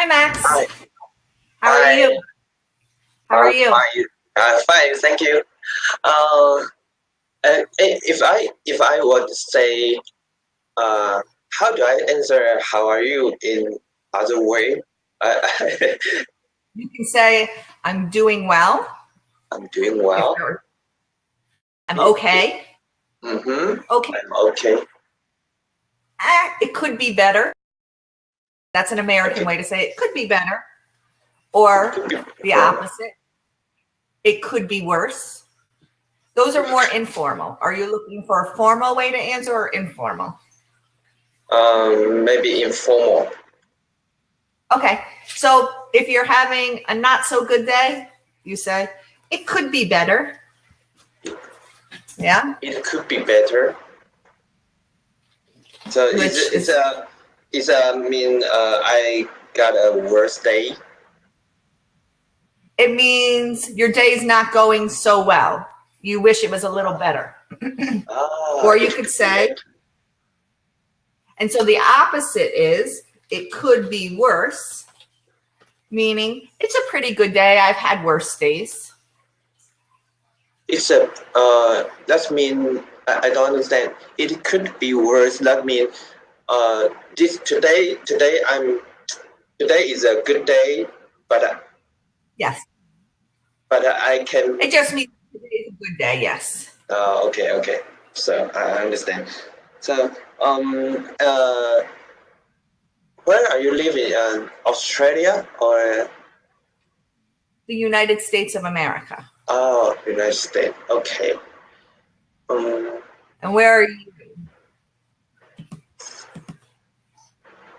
Hi, Max. Hi. How are Hi. you? How are you? Fine. Fine. Thank you. If I would say, how do I answer "How are you" in other way? Uh, You can say, I'm doing well. I'm doing If well. you're, I'm It, okay. Okay. I'm okay. It could be better. That's an American Okay. way to say it. Could be better. It Or could be the better. opposite. It could be worse. Those are more informal. Are you looking for a formal way to answer or informal? Maybe informal. Okay. So if you're having a not so good day, you say, it could be better. Yeah. It could be better. So Which is mean I got a worse day. It means your day's not going so well. You wish it was a little better. Or you It could could be say, better. and so the opposite is it could be worse, meaning it's a pretty good day. I've had worse days. That mean I don't understand. It could be worse. That mean this today is a good day, but Yes. I can. It just means today's a good day. Yes. Okay. So I understand. So where are you living? Australia or The United States of America. United States? Okay. Um. And where are you?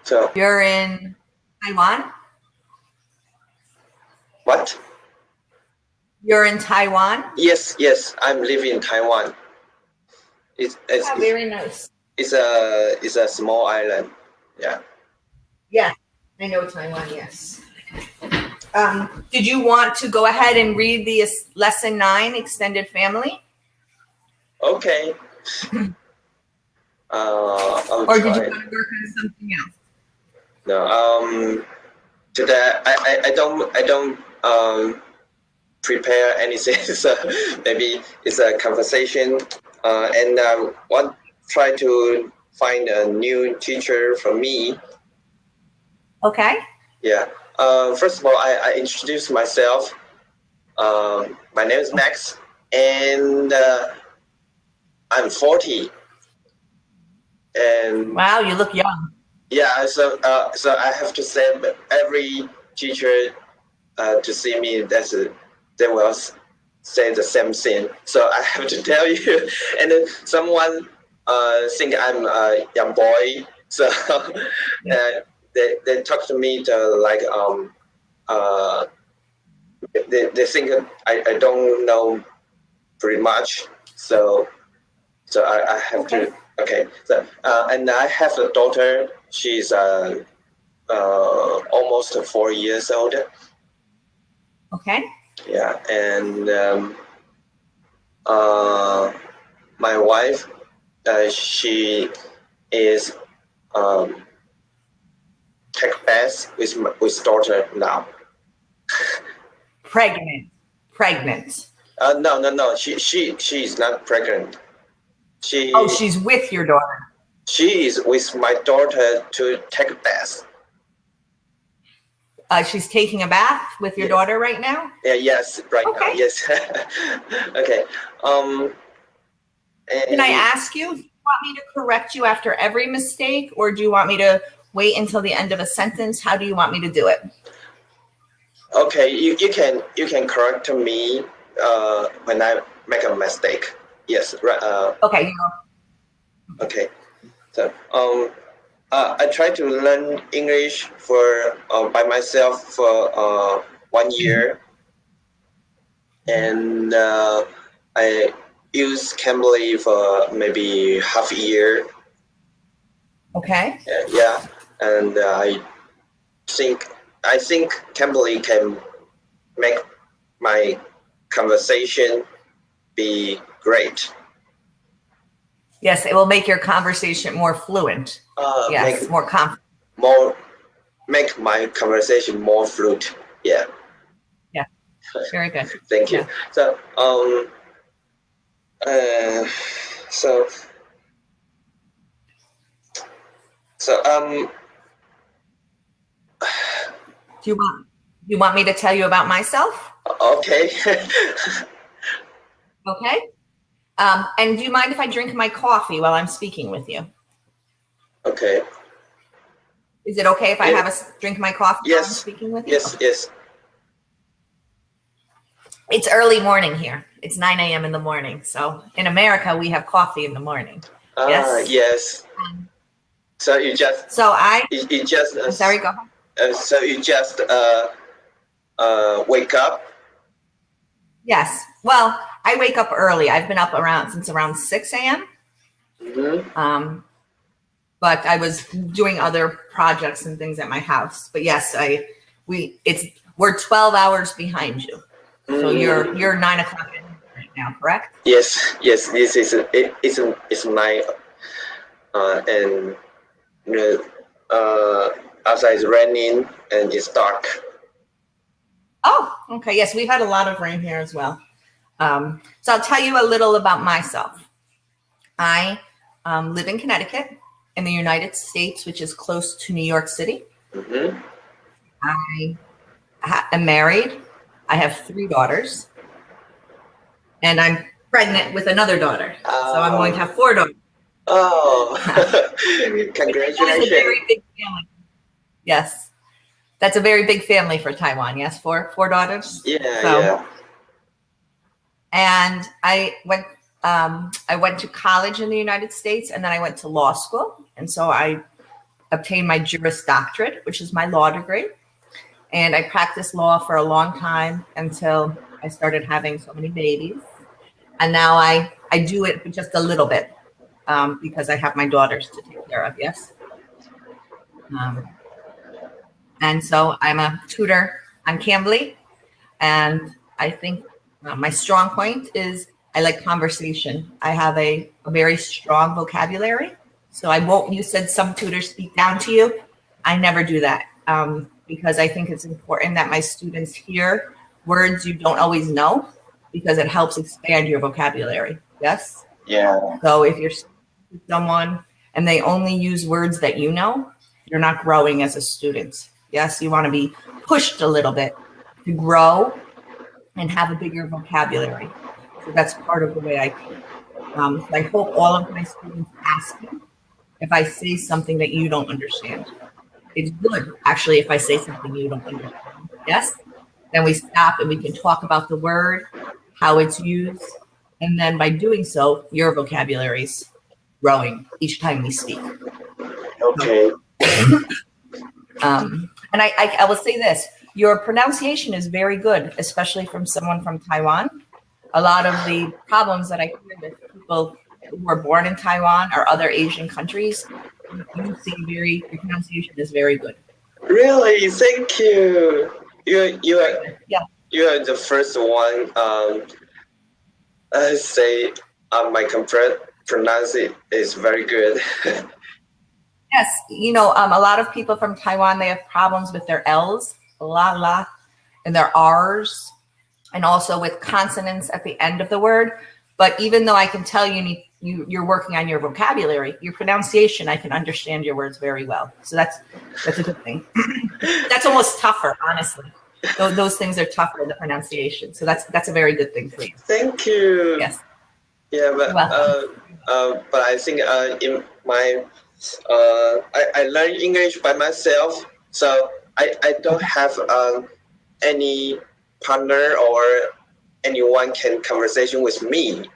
So You're in Taiwan? what? You're in Taiwan? Yes. I'm living in Taiwan. Oh, very nice. It's a small island. Yeah. Yeah, I know Taiwan, yes. Did you want to go ahead and read the lesson 9, extended family? Okay. I'll Or did you try. want to work on something else? No. Today I don't prepare anything. So maybe it's a conversation. And want try to find a new teacher for me. Okay. Yeah. First of all, I introduce myself. My name is Max, and I'm 40. And Wow, you look young. yeah, so I have to say every teacher to see me, they will say the same thing. So I have to tell you, and then someone think I'm a young boy, so they talk to me to like uh they think I don't know pretty much, so I have Okay. to. Okay, so and I have a daughter. She's almost 4 years old. Okay. Yeah, and uh, my wife, she is um, take bath with daughter now. Pregnant. No. She is not pregnant. Oh, She she's with your daughter. she is with my daughter to take bath. She's taking a bath with your Yes. daughter right now? Yeah. Yes. Right now. Okay. Yes. Okay. Can I And ask you, do you want me to correct you after every mistake, or do you want me to wait until the end of a sentence? How do you want me to do it? okay, you can correct me when I make a mistake. Yes. Right. Okay. Okay. So I tried to learn English for by myself for 1 year, and I used Cambly for maybe half a year. Okay. Yeah, and think I think Cambly can make my conversation be great. Yes, it will make your conversation more fluent. Yes, Make more confident. more make my conversation more fluid. Yeah. Yeah. Very good. Thank you. Yeah. So uh, so so Do you want me to tell you about myself? okay. Okay. And do you mind if I drink my coffee while I'm speaking with you? Okay. Is it okay if I Yeah. have a drink of my coffee while I'm Yes. speaking with you? Yes. Yes. It's early morning here. It's 9 a.m. in the morning. So in America, we have coffee in the morning. Yes. Yes. So you just So you just I'm sorry, go ahead. so you just wake up. Yes. Well, I wake up early. I've been up since around 6 a.m. Mm-hmm. But I was doing other projects and things at my house. But yes, we're 12 hours behind you. So you're 9 o'clock right now, correct? Yes. Yes. This is it's night, and outside is raining and it's dark. Oh, okay. Yes, we've had a lot of rain here as well. So I'll tell you a little about myself. I live in Connecticut in the United States, which is close to New York City. Mm-hmm. I am married. I have 3 daughters. And I'm pregnant with another daughter. So I'm going to have 4 daughters. Oh, congratulations. That's a very big family. Yes. That's a very big family for Taiwan. Yes, 4 daughters. Yeah, So, yeah. And I went to college in the United States, and then I went to law school. And so I obtained my Juris Doctorate, which is my law degree. And I practiced law for a long time until I started having so many babies. And now I do it just a little bit because I have my daughters to take care of. Yes. And so I'm a tutor on Cambly. And I think my strong point is I like conversation. I have a very strong vocabulary. So you said some tutors speak down to you. I never do that because I think it's important that my students hear words you don't always know because it helps expand your vocabulary. Yes? Yeah. So if you're with someone and they only use words that you know, you're not growing as a student. Yes, you want to be pushed a little bit to grow and have a bigger vocabulary. So that's part of the way I teach. So I hope all of my students ask me if I say something that you don't understand. It's good, actually, if I say something you don't understand. Yes? Then we stop and we can talk about the word, how it's used. And then by doing so, your vocabulary's growing each time we speak. Okay. And I will say this, your pronunciation is very good, especially from someone from Taiwan. A lot of the problems that I hear with people who were born in Taiwan or other Asian countries, your pronunciation is very good. Really? Thank you. You are the first one. I say my pronunciation is very good. Yes, a lot of people from Taiwan, they have problems with their L's, la, and their R's, and also with consonants at the end of the word. But even though I can tell you're working on your vocabulary, your pronunciation, I can understand your words very well. So that's a good thing. That's almost tougher, honestly. Those things are tougher, the pronunciation. So that's a very good thing for you. Thank you. Yes. Yeah, but I think in my I learn English by myself, so I don't have any partner or anyone can conversation with me.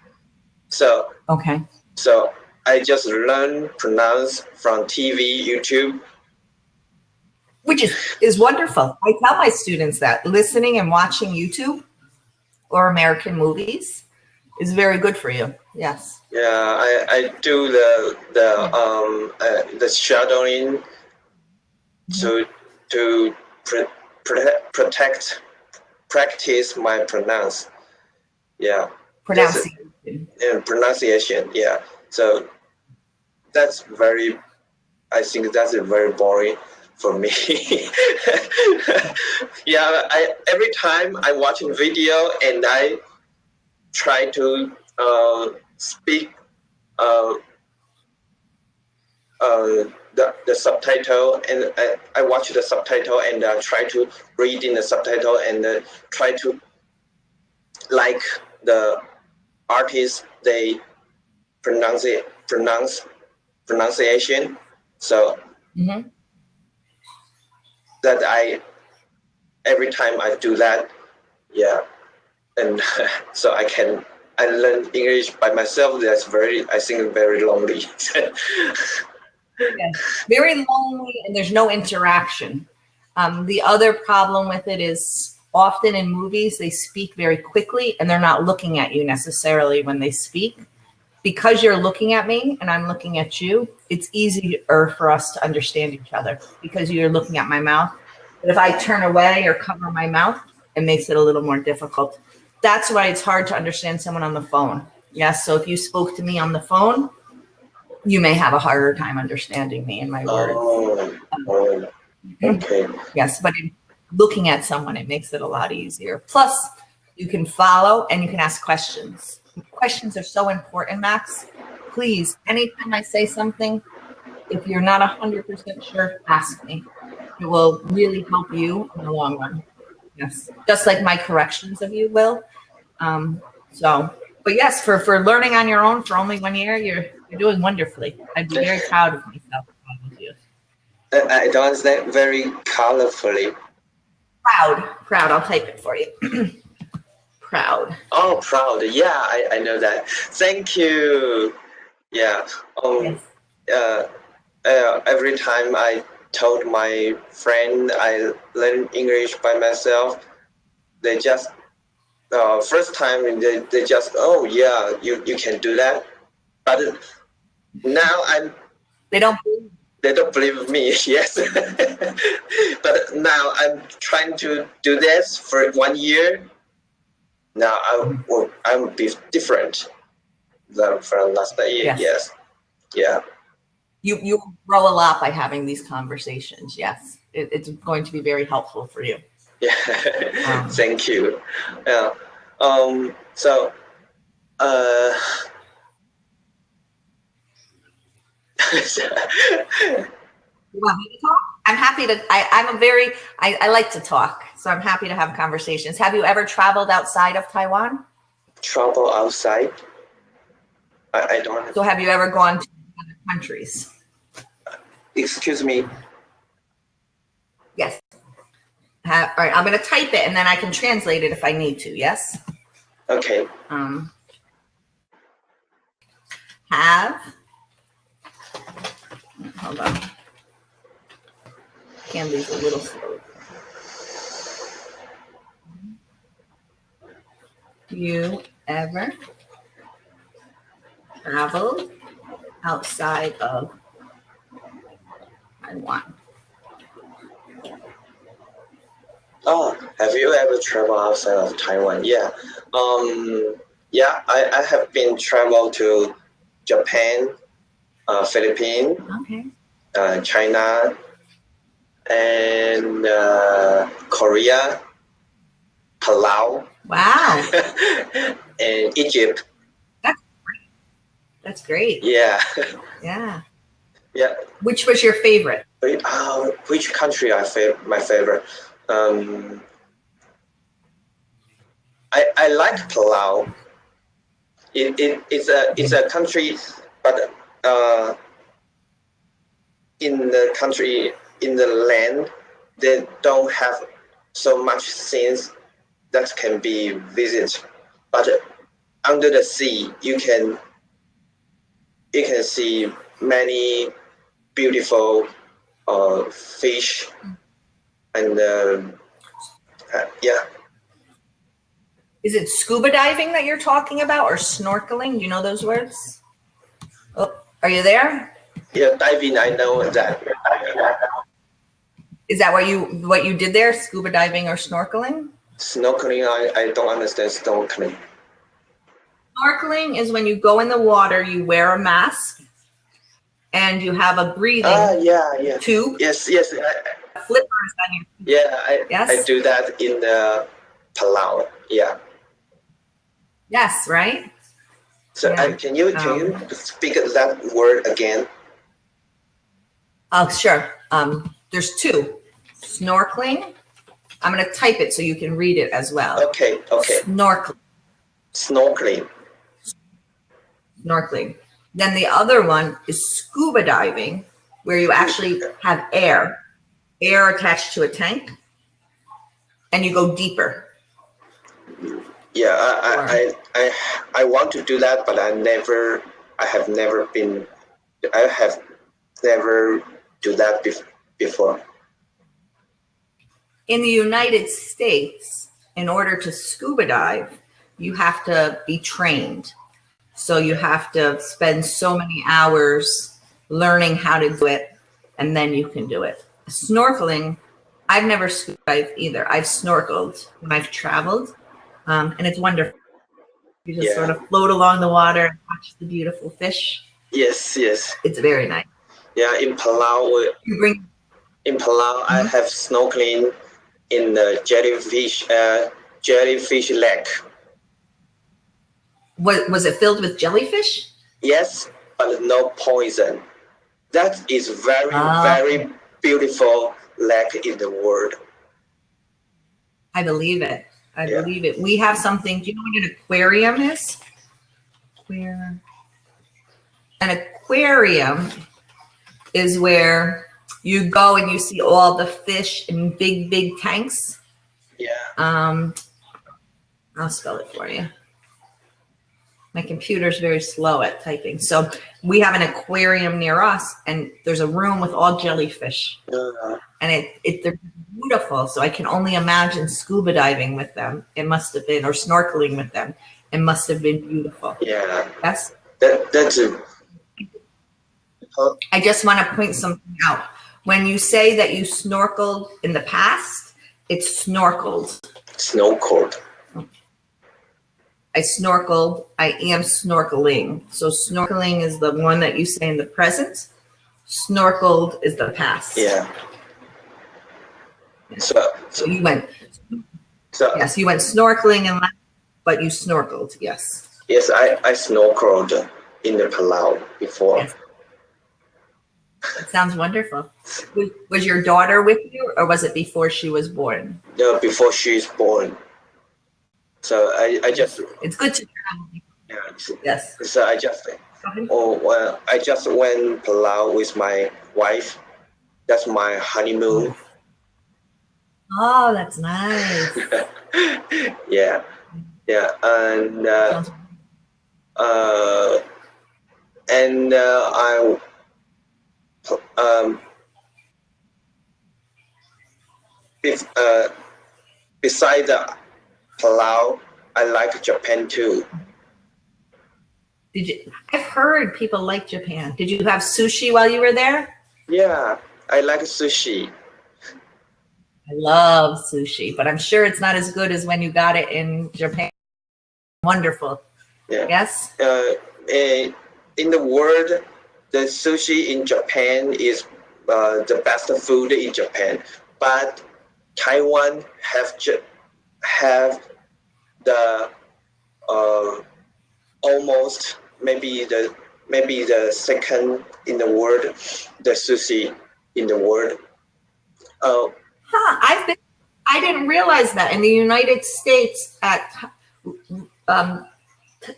So okay. So I just learn pronounce from TV, YouTube. Which is wonderful. I tell my students that listening and watching YouTube or American movies is very good for you. Yes. Yeah, I do the shadowing to practice my pronounce. Yeah. Pronunciation. Yeah. So I think that's very boring. for me. Yeah, every time I watch a video and I try to speak the subtitle, and I watch the subtitle and try to read in the subtitle and try to like the artist they pronunciation. So that every time I do that, yeah, and so I learn English by myself. That's I think very lonely. Yes, very lonely, and there's no interaction. The other problem with it is often in movies, they speak very quickly and they're not looking at you necessarily when they speak. Because you're looking at me and I'm looking at you, it's easier for us to understand each other because you're looking at my mouth. But if I turn away or cover my mouth, it makes it a little more difficult. That's why it's hard to understand someone on the phone. Yes, so if you spoke to me on the phone, you may have a harder time understanding me and my words. Okay. Yes, but in looking at someone, it makes it a lot easier. Plus, you can follow and you can ask questions. Questions are so important, Max. Please, anytime I say something, if you're not 100% sure, ask me. It will really help you in the long run. Yes, just like my corrections of you will. But yes, for learning on your own for only 1 year, you're doing wonderfully. I'd be very proud of myself if I was you. I don't understand very colorfully. Proud. I'll type it for you. Proud. Oh, proud. Yeah, I know that. Thank you. Yeah. Yes. Every time I told my friend I learn English by myself, they just first time they just, oh yeah, you can do that. But now They don't believe me. Yes. But now I'm trying to do this for 1 year. Now I'm be different than from last year. Yes. Yeah. You grow a lot by having these conversations. Yes, it's going to be very helpful for you. Yeah. Thank you. Yeah. So. You want me to talk? I'm happy to. I like to talk, so I'm happy to have conversations. Have you ever traveled outside of Taiwan? Travel outside? I don't. So have you ever gone to other countries? Excuse me. Yes. All right, I'm going to type it and then I can translate it if I need to. Yes. Okay. Hold on. Candy's a little slow. You ever traveled outside of Taiwan? Oh, have you ever traveled outside of Taiwan? Yeah. Yeah, I have been traveled to Japan, Philippines, Okay. China, and Korea, Palau. Wow. And Egypt. That's great. Yeah. Yeah. Yeah. Which was your favorite? Which country my favorite? I like Palau. It's a country, but in the land, they don't have so much things that can be visited. But under the sea, you can see many beautiful fish and yeah. Is it scuba diving that you're talking about or snorkeling? Do you know those words? Oh, are you there? Yeah, diving, I know that. Is that what you did there? Scuba diving or snorkeling? Snorkeling, I don't understand snorkeling. Snorkeling is when you go in the water, you wear a mask and you have a breathing yeah. tube. Yes. Flippers on your feet. Yeah, I Yes? do that in the Palau. Yeah. Yes, right? So Yeah. can you speak that word again? Oh, sure. There's two. Snorkeling. I'm going to type it so you can read it as well. Okay. Snorkeling. Snorkeling. Then the other one is scuba diving, where you actually have air attached to a tank, and you go deeper. Yeah, I want to do that, but I have never do that before. In the United States, in order to scuba dive, you have to be trained. So you have to spend so many hours learning how to do it, and then you can do it. Snorkeling, I've never scuba dived either. I've snorkeled when I've traveled, and it's wonderful. You just sort of float along the water and watch the beautiful fish. Yes. It's very nice. Yeah, in Palau, I have snorkeling in the jellyfish lake. Was it filled with jellyfish? Yes, but no poison. That is very beautiful lake in the world. I believe it. I believe it. We have something. Do you know what an aquarium is? An aquarium is where you go and you see all the fish in big tanks. Yeah. I'll spell it for you. My computer's very slow at typing. So we have an aquarium near us, and there's a room with all jellyfish. And they're beautiful. So I can only imagine scuba diving with them. It must have been, or snorkeling with them. It must have been beautiful. Yeah. Yes. That's a. I just want to point something out. When you say that you snorkeled in the past, it's snorkeled. Snorkeled. I snorkeled. I am snorkeling. So snorkeling is the one that you say in the present. Snorkeled is the past. Yeah. So you went. Yes, you went snorkeling but you snorkeled. Yes. Yes, I snorkeled in the Palau before. Yes. That sounds wonderful. Was your daughter with you, or was it before she was born? No, before she is born. So I just. It's good to travel. Yeah. Yes. So I just went Palau with my wife. That's my honeymoon. Oh, that's nice. Yeah, and I beside the Palau, I like Japan too. I've heard people like Japan. Did you have sushi while you were there? Yeah, I like sushi. I love sushi, but I'm sure it's not as good as when you got it in Japan. Wonderful. Yeah. Yes? In the world, the sushi in Japan is the best food in Japan. But Taiwan have the almost maybe the second in the world, the sushi in the world. I didn't realize that in the United States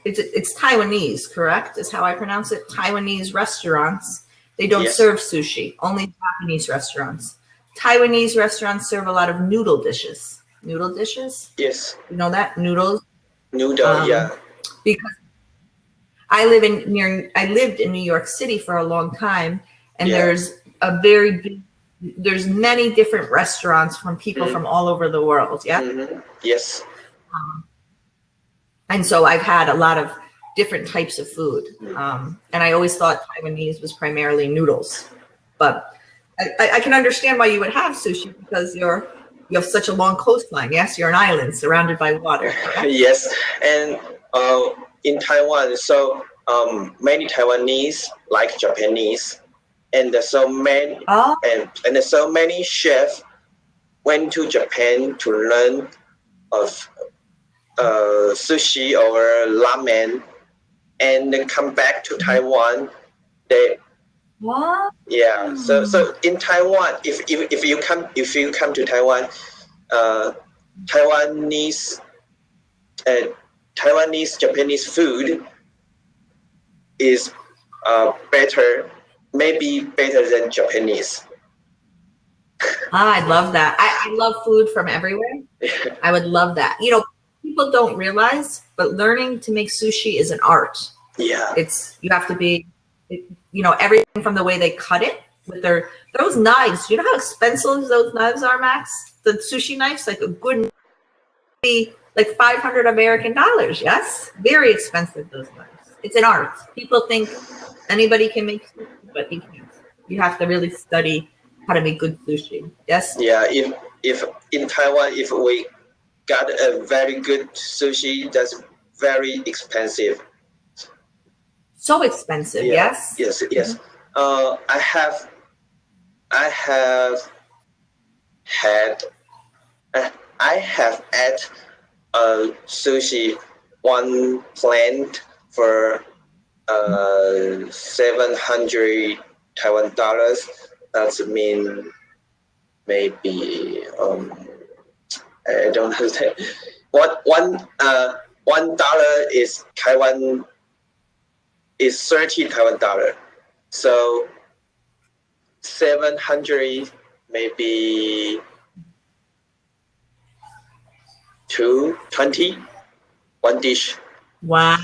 it's Taiwanese, correct? Is how I pronounce it. Taiwanese restaurants, they don't serve sushi, only Japanese restaurants. Taiwanese restaurants serve a lot of noodle dishes. Noodle dishes? Yes. You know that? Noodles? Yeah. Because I lived in New York City for a long time, and there's many different restaurants from people from all over the world. Yeah. Mm-hmm. Yes. And so I've had a lot of different types of food. And I always thought Taiwanese was primarily noodles, but I can understand why you would have sushi, because you have such a long coastline. Yes. You're an island surrounded by water. Correct? Yes. And in Taiwan, so many Taiwanese like Japanese. and so many Oh, and so many chefs went to Japan to learn of sushi or ramen, and then come back to Taiwan. They what? Yeah. So in Taiwan, if you come to Taiwan, uh, Taiwanese Taiwanese Japanese food is better, maybe better than Japanese. I love that. I love food from everywhere. I would love that. You know, people don't realize, but learning to make sushi is an art. Yeah. You have to be, you know, everything from the way they cut it with those knives. You know how expensive those knives are, Max? The sushi knives, like a good, be like $500 American. Yes, very expensive. Those knives. It's an art. People think anybody can make sushi, but you can't. You have to really study how to make good sushi. Yes. Yeah. If in Taiwan, if we got a very good sushi, that's very expensive. So expensive. Yeah. Yes. Yes. I have had I have ate sushi one plant for 700 Taiwan dollars. That's mean maybe I don't understand. What $1 is Taiwan is 30 Taiwan dollar. So 700 maybe 220 one dish. Wow.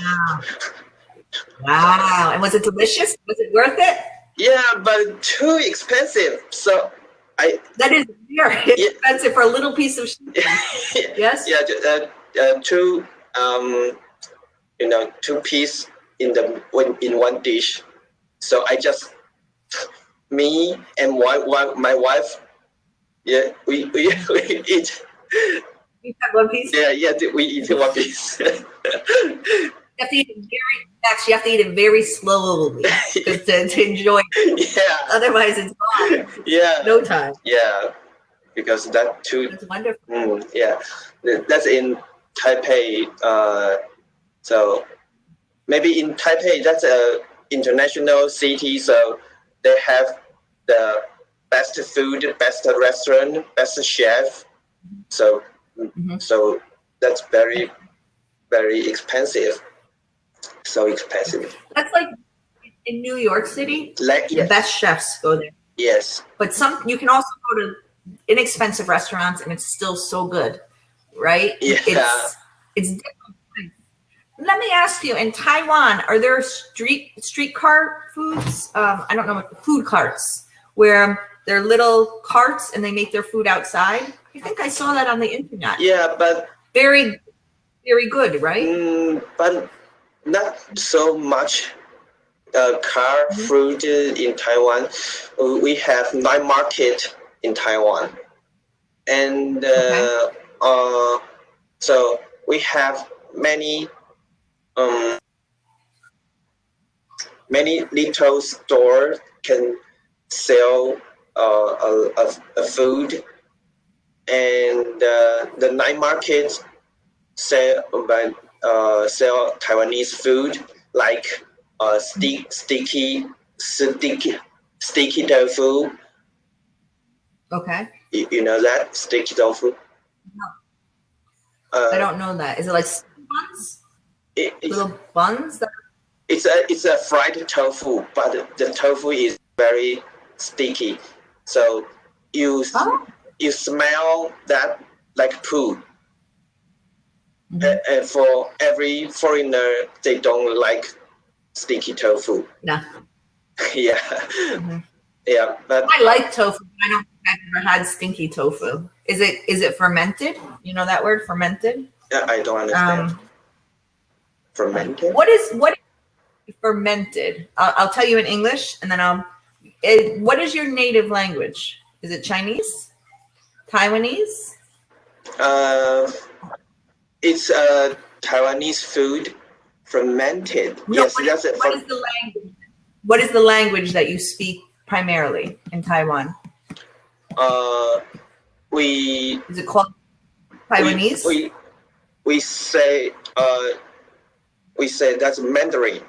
Wow. And was it delicious? Was it worth it? Yeah, but too expensive. So that is very expensive for a little piece of sushi. Yes. Yeah, two two piece in one dish. So I just me and my wife, yeah, we eat. You have one piece. Yeah, we eat one piece. You have to eat it you have to eat it very slowly to enjoy it. Yeah. Otherwise, it's gone. Yeah. No time. Yeah, because that's wonderful. Yeah, that's in Taipei. So maybe in Taipei, that's a international city. So they have the best food, best restaurant, best chef. So so that's very, very expensive. So expensive. That's like in New York City. Like, the best chefs go there. Yes. But you can also go to inexpensive restaurants and it's still so good, right? Yeah. It's different. Let me ask you, in Taiwan, are there streetcar foods? I don't know, food carts where they're little carts and they make their food outside. I think I saw that on the internet. Yeah, but very, very good, right? But not so much car food in Taiwan. We have night market in Taiwan, and so we have many little stores can sell a food, and the night market sell Taiwanese food like sticky tofu. Okay. You know that sticky tofu? No. I don't know that. Is it like buns? Little buns? It's a fried tofu, but the tofu is very sticky. So you smell that like poo. And for every foreigner, they don't like sticky tofu. No. Yeah. Yeah, but I like tofu. I don't think I've ever had stinky tofu. Is it fermented? You know that word, fermented? Yeah, I don't understand. Fermented? What is fermented? I'll tell you in English, and then what is your native language? Is it Chinese? Taiwanese? It's Taiwanese food, fermented. No, Yes, what is the language? What is the language that you speak primarily in Taiwan? We Is it called Taiwanese? we say that's Mandarin.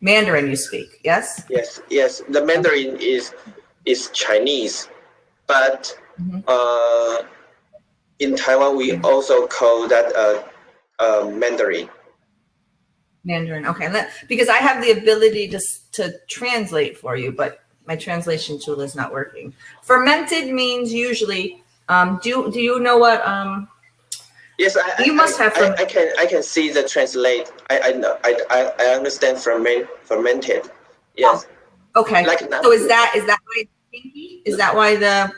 Mandarin you speak, yes? Yes. The Mandarin is Chinese, but in Taiwan we also call that Mandarin. Mandarin, okay. Because I have the ability to translate for you, but my translation tool is not working. Fermented means usually. Do you know what? Yes, you must have. I can see the translate. I know. I understand fermented. Yes. Oh, okay. Like so is that why it's stinky? Is that why the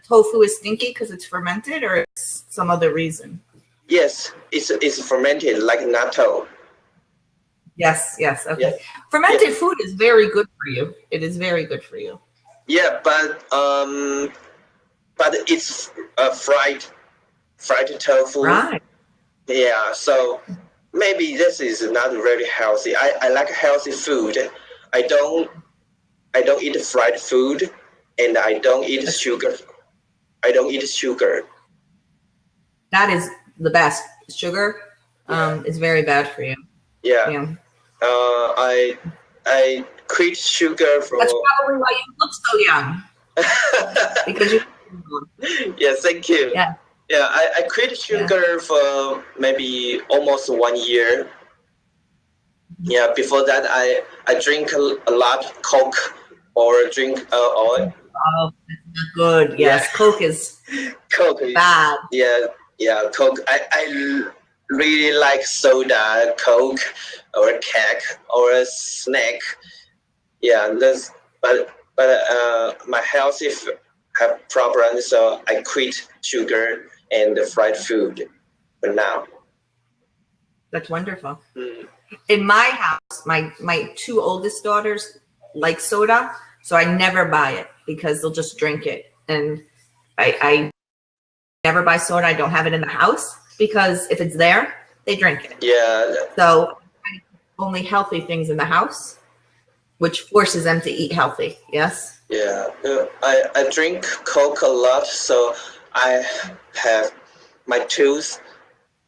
tofu is stinky because it's fermented, or it's some other reason? Yes, it's fermented like natto. Yes. Okay. Yes. Fermented food is very good for you. It is very good for you. Yeah, but it's fried tofu. Right. Yeah, so maybe this is not very healthy. I like healthy food. I don't eat fried food, and I don't eat sugar. I don't eat sugar. That is the best. Sugar is very bad for you. Yeah. I quit sugar for. That's probably why you look so young. Because you. Yeah, thank you. Yeah. Yeah, I quit sugar for maybe almost 1 year. Yeah, before that I drink a lot of Coke or drink oil. Oh, that's not good. Yes, Yeah. Coke is bad. Yeah, Coke. I really like soda, Coke, or cake, or a snack. Yeah, but my health have problems, so I quit sugar and the fried food for now. That's wonderful. In my house, my two oldest daughters like soda, so I never buy it because they'll just drink it. And I never buy soda. I don't have it in the house because if it's there, they drink it. Yeah. So only healthy things in the house, which forces them to eat healthy. Yes. Yeah. I drink Coke a lot, so I have my tooth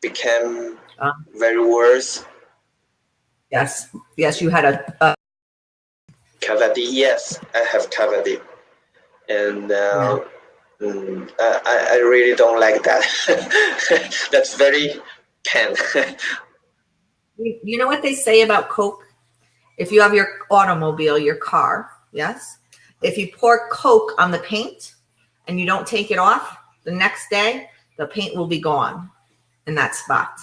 became very worse. Yes. You had a cavity. Yes, I have cavity, and I really don't like that. That's very pain. You know what they say about Coke? If you have your automobile, your car, yes, if you pour Coke on the paint and you don't take it off, the next day the paint will be gone in that spot.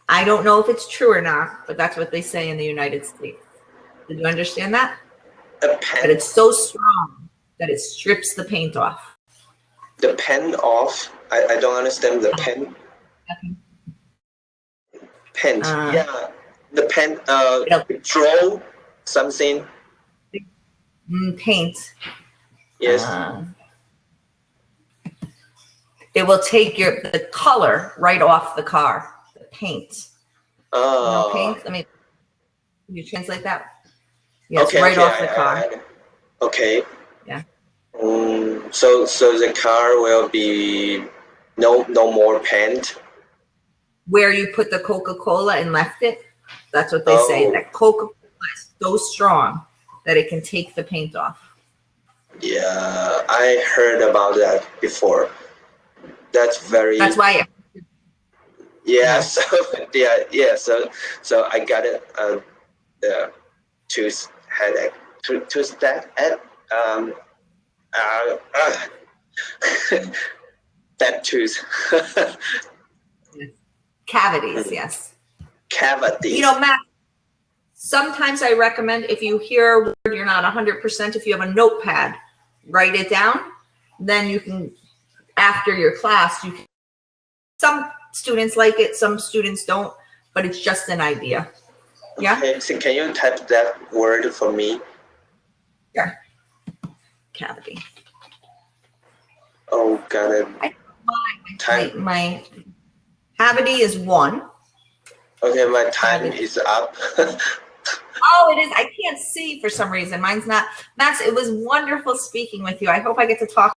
I don't know if it's true or not, but that's what they say in the United States. Did you understand that? That it's so strong that it strips the paint off. The pen off? I don't understand the pen. Paint. Yeah. The pen draw something. Paint. Yes. It will take the color right off the car. The paint. Oh. You know, paint. I mean, can you translate that? Yes, okay, right off the car. Okay. Yeah. So the car will be no more paint. Where you put the Coca-Cola and left it, that's what they say. That Coca-Cola is so strong that it can take the paint off. Yeah, I heard about that before. That's why. Yeah. So So I got it. The tooth headache. Tooth that that tooth. Cavities, yes. Cavities. You know, Matt, sometimes I recommend if you hear a word you're not 100%, if you have a notepad, write it down. Then you can, after your class, some students like it, some students don't, but it's just an idea. Yeah. Okay, so can you type that word for me? Sure. Cavity. Oh, got it. My cavity is 1. Okay, my time is up. Oh, it is. I can't see for some reason. Mine's not. Max, it was wonderful speaking with you. I hope I get to talk